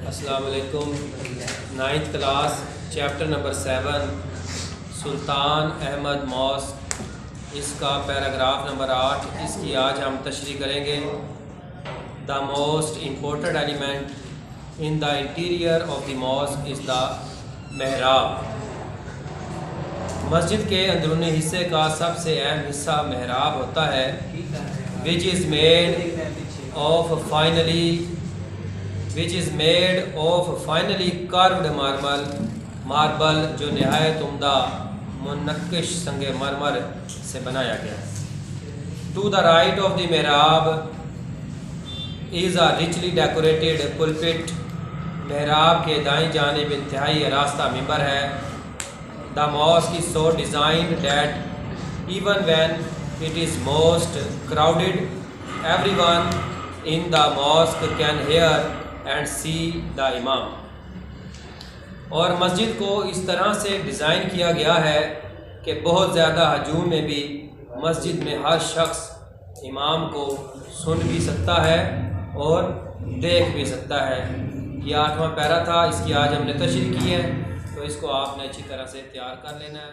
अस्सलाम वालेकुम। 9th class chapter number 7 Sultan Ahmed mosque, इसका पैराग्राफ नंबर 8, इसकी आज हम तशरीह करेंगे। The most important element in the interior of the mosque is the mihrab. मस्जिद के अंदरूनी हिस्से का सबसे अहम हिस्सा महराब होता है, which is made of finely curved marble, जो नहायत उम्दा मुनक्किश संगे मरमर से बनाया गया। To the right of the mihrab is a richly decorated pulpit. महराब के दाईं जानिब इंतहाई रास्ता मिंबर है। The mosque is so designed that even when it is most crowded everyone in the mosque can hear and see the imam. और मस्जिद को इस तरह से डिज़ाइन किया गया है कि बहुत ज़्यादा हजूम में भी मस्जिद में हर शख्स इमाम को सुन भी सकता है और देख भी सकता है। ये 8वां पैरा था, इसकी आज हमने तशरीह की है, तो इसको आपने अच्छी तरह से तैयार कर लेना है।